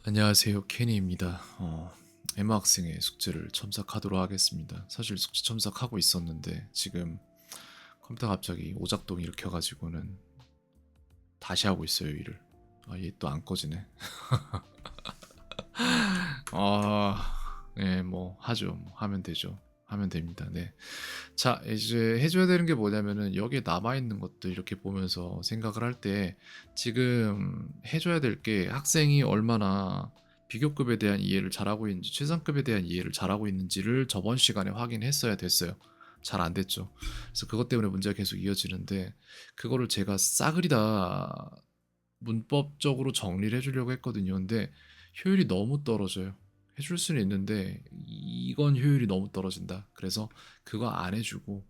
안녕하세요. 케니입니다. 에마 학생의 숙제를 첨삭하도록 하겠습니다. 사실 숙제 첨삭하고 있었는데 지금 컴퓨터 갑자기 오작동 일으켜가지고는 다시 하고 있어요 일을. 얘 또 안 꺼지네. 네, 뭐 하죠. 뭐 하면 되죠. 하면 됩니다. 네. 자, 이제 해줘야 되는 게 뭐냐면은 여기에 남아있는 것들 이렇게 보면서 생각을 할 때 지금 해줘야 될 게 학생이 얼마나 비교급에 대한 이해를 잘하고 있는지 최상급에 대한 이해를 잘하고 있는지를 저번 시간에 확인했어야 됐어요. 잘 안 됐죠. 그래서 그것 때문에 문제가 계속 이어지는데 그거를 제가 싸그리 다 문법적으로 정리를 해주려고 했거든요. 근데 효율이 너무 떨어져요. 해줄 수는 있는데 이건 효율이 너무 떨어진다. 그래서 그거 안 해주고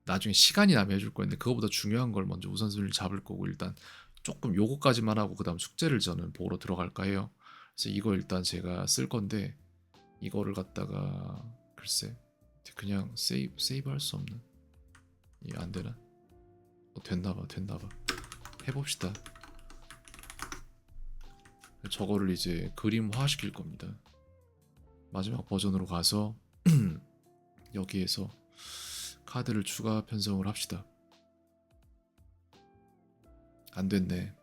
나중에 시간이 나면 해줄 거였는데 그거보다 중요한 걸 먼저 우선순위를 잡을 거고 일단 조금 요거까지만 하고 그 다음 숙제를 저는 보러 들어갈까 해요. 그래서 이거 일단 제가 쓸 건데 이거를 갖다가 글쎄 그냥 세이브 할 수 없는 이게 안 되나? 됐나봐 됐나봐 해봅시다. 저거를 이제 그림화 시킬 겁니다. 마지막 버전으로 가서 여기에서 카드를 추가 편성을 합시다. 안 됐네.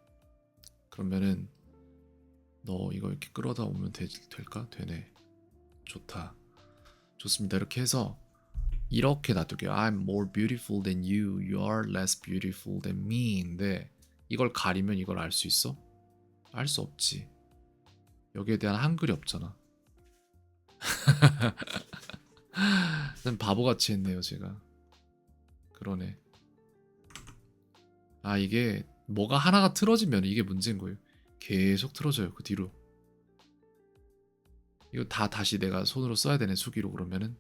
그러면은 너 이거 이렇게 끌어다 오면 될까? 되네. 좋다. 좋습니다. 이렇게 해서 이렇게 놔둘게요. I'm more beautiful than you. You are less beautiful than me.인데 이걸 가리면 이걸 알 수 있어? 알 수 없지. 여기에 대한 한글이 없잖아. 바보같이 했네요, 제가. 그러네. 이게 뭐가 하나가 틀어지면 이게 문제인 거예요. 계속 틀어져요, 그 뒤로. 이거 다 다시 내가 손으로 써야 되네, 수기로. 그러면은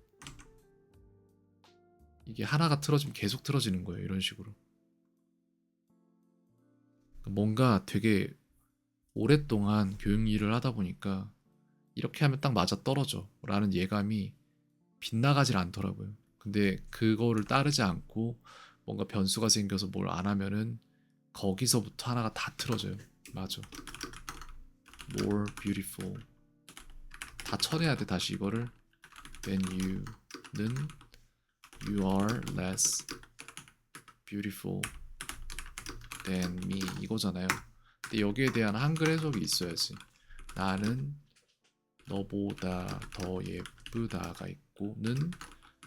이게 하나가 틀어지면 계속 틀어지는 거예요, 이런 식으로. 뭔가 되게 오랫동안 교육 일을 하다 보니까 이렇게 하면 딱 맞아 떨어져 라는 예감이 빗나가질 않더라고요. 근데 그거를 따르지 않고 뭔가 변수가 생겨서 뭘 안 하면은 거기서부터 하나가 다 틀어져요. 맞아. More beautiful. 다 쳐내야 돼 다시 이거를. Than you는 You are less beautiful than me 이거잖아요. 근데 여기에 대한 한글 해석이 있어야지. 나는 너보다 더 예쁘다가 있고는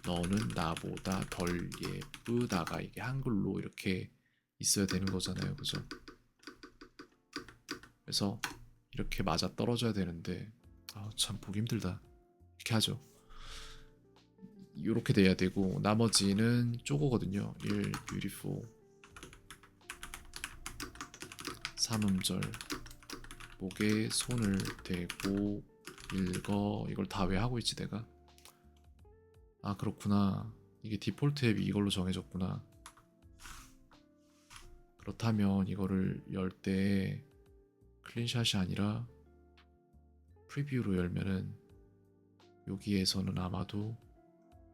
너는 나보다 덜 예쁘다가 이게 한글로 이렇게 있어야 되는 거잖아요. 그죠? 그래서 이렇게 맞아 떨어져야 되는데 참 보기 힘들다. 이렇게 하죠. 이렇게 돼야 되고 나머지는 쪼거거든요. 1 beautiful 3음절 목에 손을 대고 읽어. 이걸 다 왜 하고 있지 내가? 그렇구나. 이게 디폴트 앱이 이걸로 정해졌구나. 그렇다면 이거를 열 때 클린샷이 아니라 프리뷰로 열면은 여기에서는 아마도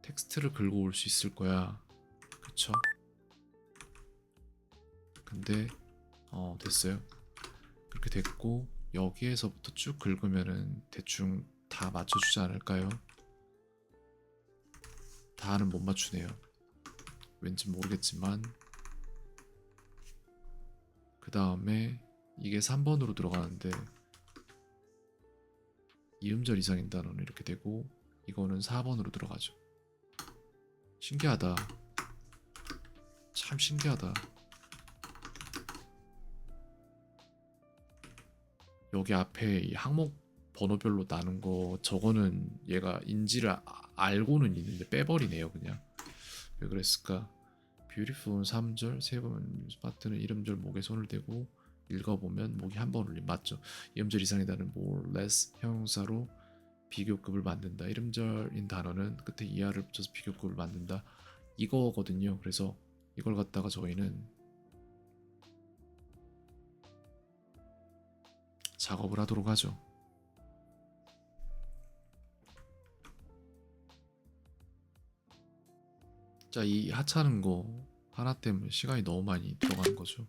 텍스트를 긁어 올 수 있을 거야. 그쵸? 근데 됐어요. 그렇게 됐고 여기에서부터 쭉 긁으면은 대충 다 맞춰주지 않을까요? 다는 못 맞추네요. 왠지 모르겠지만 그 다음에 이게 3번으로 들어가는데 2음절 이상인 단어는 이렇게 되고 이거는 4번으로 들어가죠. 신기하다. 참 신기하다. 여기 앞에 이 항목 번호별로 나눈 거 저거는 얘가 인지를 알고는 있는데 빼버리네요 그냥. 왜 그랬을까? beautiful 3절 세번 파트는 이음절 목에 손을 대고 읽어보면 목이 한 번 울림. 맞죠? 이음절 이상의 단어는 more, less 형용사로 비교급을 만든다. 이음절인 단어는 끝에 이하를 붙여서 비교급을 만든다. 이거거든요. 그래서 이걸 갖다가 저희는 작업을 하도록 하죠. 자, 이 하찮은 거 하나 때문에 시간이 너무 많이 들어가는 거죠.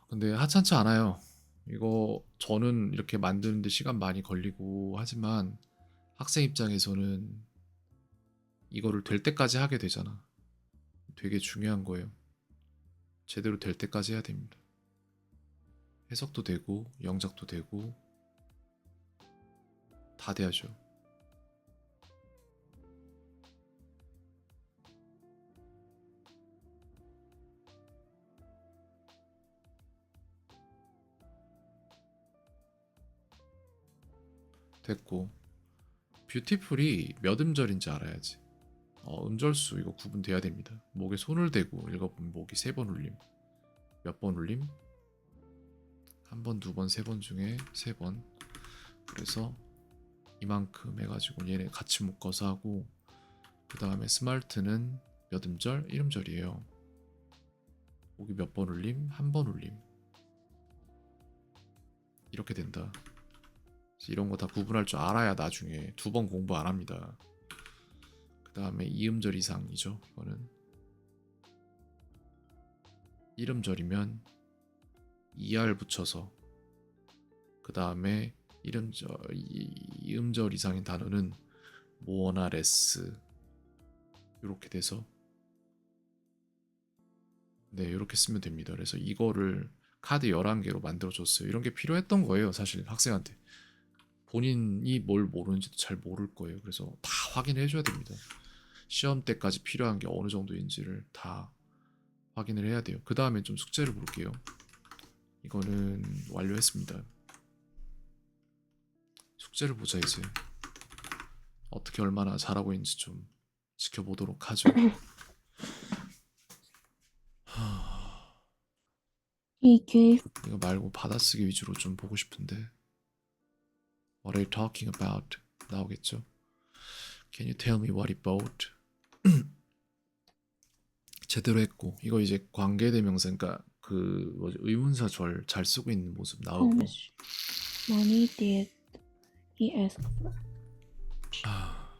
근데 하찮지 않아요. 이거 저는 이렇게 만드는데 시간 많이 걸리고 하지만 학생 입장에서는 이거를 될 때까지 하게 되잖아. 되게 중요한 거예요. 제대로 될 때까지 해야 됩니다. 해석도 되고 영작도 되고 다 돼야죠. 됐고 뷰티풀이 몇 음절인지 알아야지. 음절수 이거 구분돼야 됩니다. 목에 손을 대고 읽어보면 목이 3번 울림. 몇 번 울림? 한 번, 두 번, 3번 중에 3번. 그래서 이만큼 해가지고 얘네 같이 묶어서 하고 그 다음에 스말트는 몇 음절? 1음절이에요. 목이 몇 번 울림? 한 번 울림. 이렇게 된다. 이런 거 다 구분할 줄 알아야 나중에 2번 공부 안 합니다. 그 다음에 2음절 이상이죠. 이거는 1음절이면 2R 붙여서 그 다음에 2음절 이상인 단어는 모어나 레스 이렇게 돼서 네 이렇게 쓰면 됩니다. 그래서 이거를 카드 11개로 만들어줬어요. 이런 게 필요했던 거예요. 사실 학생한테. 본인이 뭘 모르는지도 잘 모를 거예요. 그래서 다 확인해 줘야 됩니다. 시험 때까지 필요한 게 어느 정도인지를 다 확인을 해야 돼요. 그 다음에 좀 숙제를 볼게요. 이거는 완료했습니다. 숙제를 보자 이제. 어떻게 얼마나 잘하고 있는지 좀 지켜보도록 하죠. He gave 이거 말고 받아쓰기 위주로 좀 보고 싶은데. What are you talking about? 나오겠죠? Can you tell me what about? 제대로 했고 이거 이제 관계대명사 그러니까 그 뭐지 의문사 절 잘 쓰고 있는 모습 how 나오고 much money did he ask for? 아,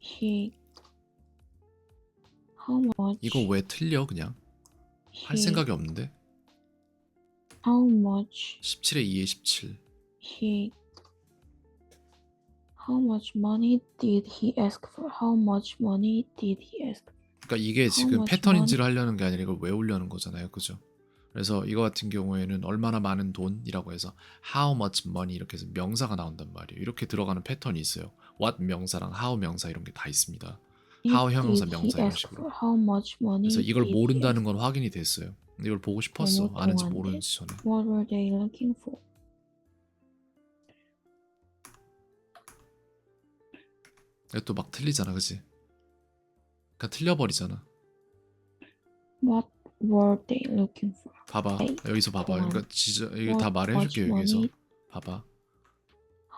He how 이거 much 왜 틀려 그냥 할 he 생각이 없는데 how much 17에 2에 17 he how much money did he ask for? How much money did he ask for? 그러니까 이게 How 지금 much money 패턴인지를 하려는 게 아니라 이걸 외우려는 거잖아요 그죠 그래서 이거 같은 경우에는 얼마나 많은 돈이라고 해서 how much money 이렇게 해서 명사가 나온단 말이에요 이렇게 들어가는 패턴이 있어요 what 명사랑 how 명사 이런 게 다 있습니다 how 형용사 did he 명사 이런 ask 식으로 for? How much 그래서 money 이걸 did he 모른다는 ask 건 for? 확인이 됐어요 근데 이걸 보고 싶었어 너무 아는지 동안데 모르는지 전에 What were they looking for? 또 막 틀리잖아 그치 그러니까 틀려버리잖아 What were they looking for? 봐봐 Hey, 여기서 봐봐 동안. 그러니까 진짜 이게 다 What much 말해줄게 여기서 money? 봐봐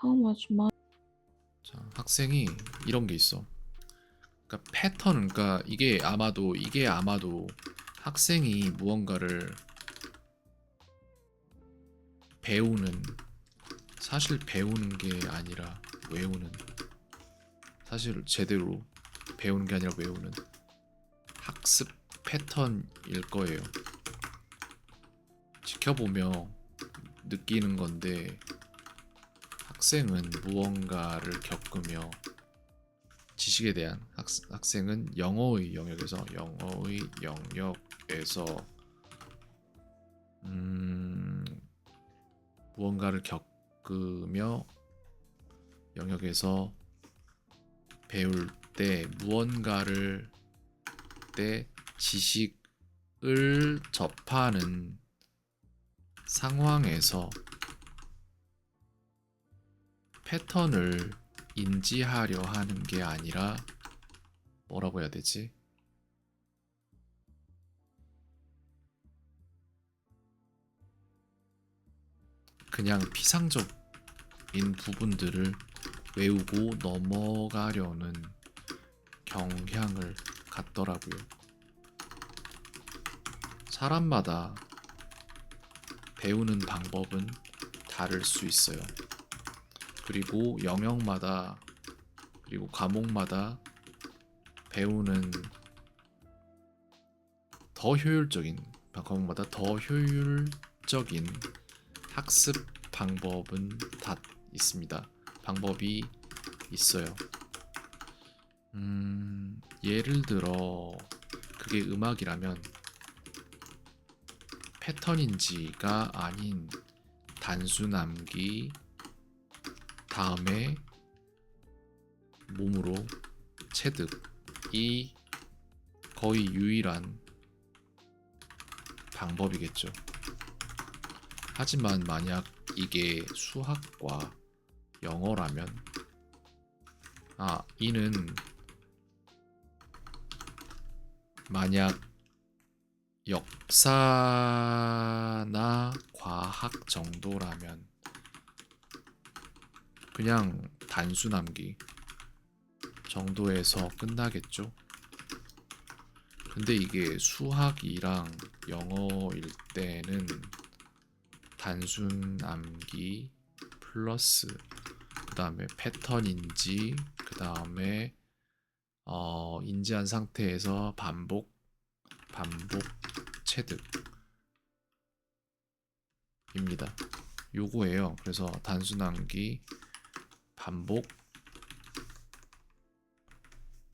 How much money? 자 학생이 이런 게 있어 그러니까 패턴 그러니까 이게 아마도 학생이 무언가를 배우는 사실 배우는 게 아니라 외우는 사실 제대로 배우는 게 아니라 외우는 학습 패턴일 거예요. 지켜보며 느끼는 건데 학생은 무언가를 겪으며 지식에 대한 학생은 영어의 영역에서 무언가를 겪으며 영역에서 배울 때 무언가를 때 지식을 접하는 상황에서 패턴을 인지하려 하는 게 아니라 뭐라고 해야 되지? 그냥 피상적인 부분들을 외우고 넘어가려는 경향을 갖더라고요. 사람마다 배우는 방법은 다를 수 있어요. 그리고 영역마다 그리고 과목마다 배우는 더 효율적인 과목마다 더 효율적인 학습 방법은 다 있습니다. 방법이 있어요. 예를 들어 그게 음악이라면 패턴인지가 아닌 단순 암기 다음에 몸으로 체득이 거의 유일한 방법이겠죠. 하지만 만약 이게 수학과 영어라면 이는 만약 역사나 과학 정도라면 그냥 단순 암기 정도에서 끝나겠죠. 근데 이게 수학이랑 영어일 때는 단순 암기 플러스 그 다음에 패턴인지 그 다음에 인지한 상태에서 반복 체득입니다. 요거예요. 그래서 단순 암기 반복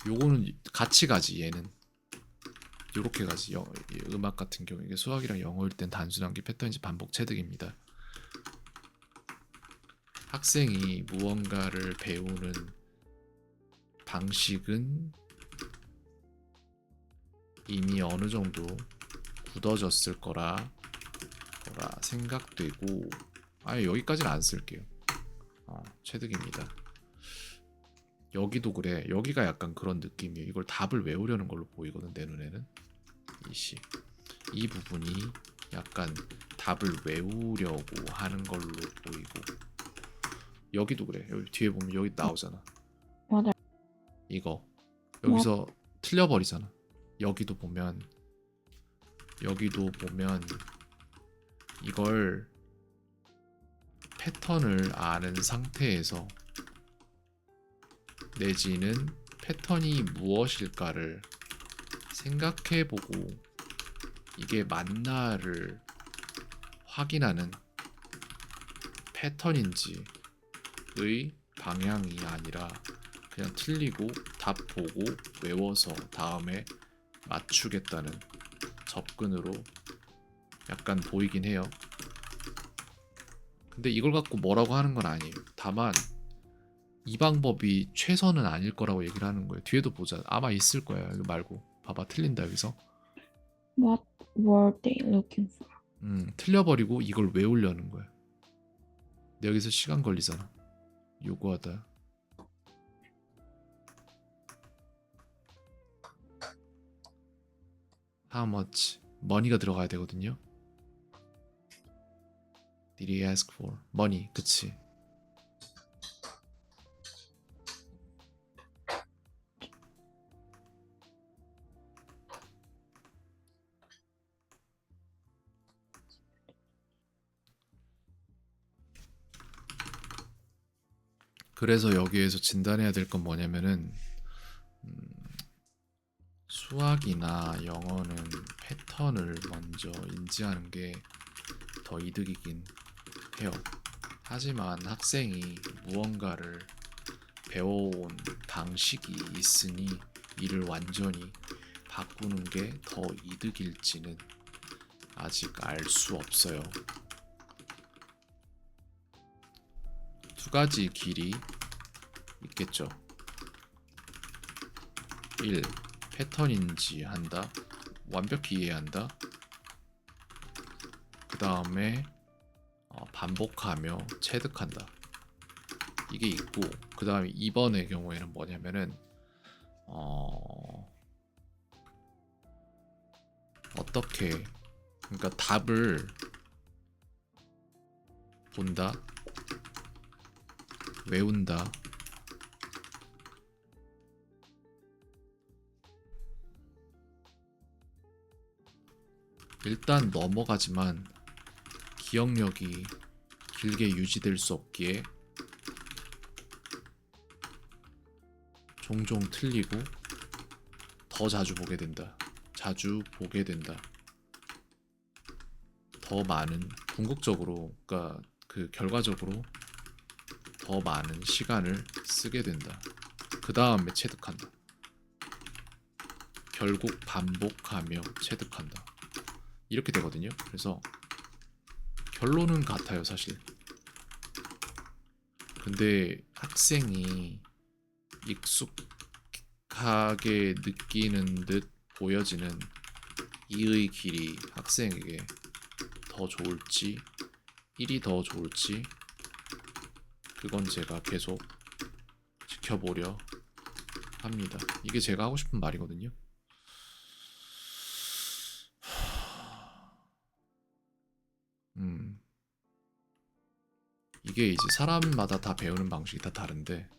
요거는 같이 가지. 얘는 요렇게 가지. 음악 같은 경우 이게 수학이랑 영어일 땐 단순 암기 패턴인지 반복 체득입니다. 학생이 무언가를 배우는 방식은 이미 어느 정도 굳어졌을 거라 생각되고 여기까지는 안 쓸게요. 체득입니다. 여기도 그래. 여기가 약간 그런 느낌이에요. 이걸 답을 외우려는 걸로 보이거든 내 눈에는. 이 부분이 약간 답을 외우려고 하는 걸로 보이고 여기도 그래. 여기 뒤에 보면 여기 나오잖아. 맞아. 이거 여기서 틀려버리잖아. 여기도 보면 이걸 패턴을 아는 상태에서 내지는 패턴이 무엇일까를 생각해보고 이게 맞나를 확인하는 패턴인지의 방향이 아니라 그냥 틀리고 답 보고 외워서 다음에 맞추겠다는 접근으로 약간 보이긴 해요. 근데 이걸 갖고 뭐라고 하는 건 아니에요. 다만 이 방법이 최선은 아닐 거라고 얘기를 하는 거예요. 뒤에도 보자. 아마 있을 거야. 이거 말고 봐봐. 틀린다 여기서. What were they looking for? 틀려버리고 이걸 외우려는 거야. 근데 여기서 시간 걸리잖아. 요구하다. How much? money가 들어가야 되거든요. Did he ask for? money. 그치. 그래서 여기에서 진단해야 될 건 뭐냐면은 수학이나 영어는 패턴을 먼저 인지하는 게 더 이득이긴 해요. 하지만 학생이 무언가를 배워온 방식이 있으니 이를 완전히 바꾸는 게 더 이득일지는 아직 알 수 없어요. 두 가지 길이 있겠죠. 1. 패턴인지 한다. 완벽히 이해한다. 그 다음에 반복하며 체득한다. 이게 있고 그 다음에 2번의 경우에는 뭐냐면은 어떻게 그러니까 답을 본다, 외운다, 일단 넘어가지만 기억력이 길게 유지될 수 없기에 종종 틀리고 더 자주 보게 된다. 자주 보게 된다. 더 많은 궁극적으로 그러니까 그 결과적으로 더 많은 시간을 쓰게 된다. 그 다음에 체득한다. 결국 반복하며 체득한다. 이렇게 되거든요. 그래서 결론은 같아요, 사실. 근데 학생이 익숙하게 느끼는 듯 보여지는 이의 길이 학생에게 더 좋을지 1이 더 좋을지 그건 제가 계속 지켜보려 합니다. 이게 제가 하고 싶은 말이거든요. 이게 이제 사람마다 다 배우는 방식이 다 다른데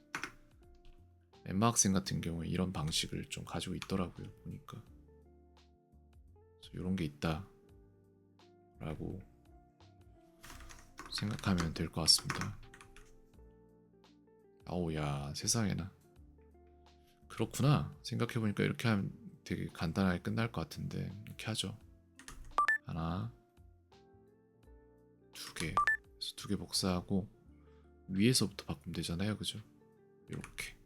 엠마 학생 같은 경우에 이런 방식을 좀 가지고 있더라고요. 보니까 이런 게 있다 라고 생각하면 될 것 같습니다. 아우야 세상에나 그렇구나. 생각해보니까 이렇게 하면 되게 간단하게 끝날 것 같은데 이렇게 하죠. 하나 두개 그래서 2개 복사하고 위에서부터 바꾸면 되잖아요, 그죠? 이렇게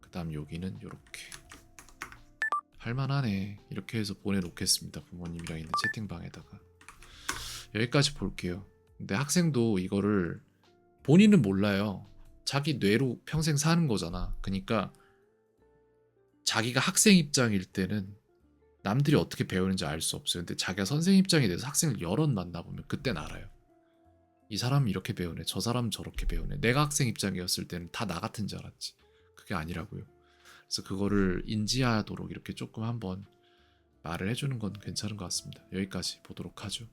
그 다음 여기는 이렇게 할만하네. 이렇게 해서 보내놓겠습니다. 부모님이랑 있는 채팅방에다가. 여기까지 볼게요. 근데 학생도 이거를 본인은 몰라요. 자기 뇌로 평생 사는 거잖아. 그러니까 자기가 학생 입장일 때는 남들이 어떻게 배우는지 알 수 없어요. 근데 자기가 선생님 입장이 돼서 학생을 여럿 만나보면 그땐 알아요. 이 사람은 이렇게 배우네, 저 사람은 저렇게 배우네. 내가 학생 입장이었을 때는 다 나 같은 줄 알았지. 그게 아니라고요. 그래서 그거를 인지하도록 이렇게 조금 한번 말을 해주는 건 괜찮은 것 같습니다. 여기까지 보도록 하죠.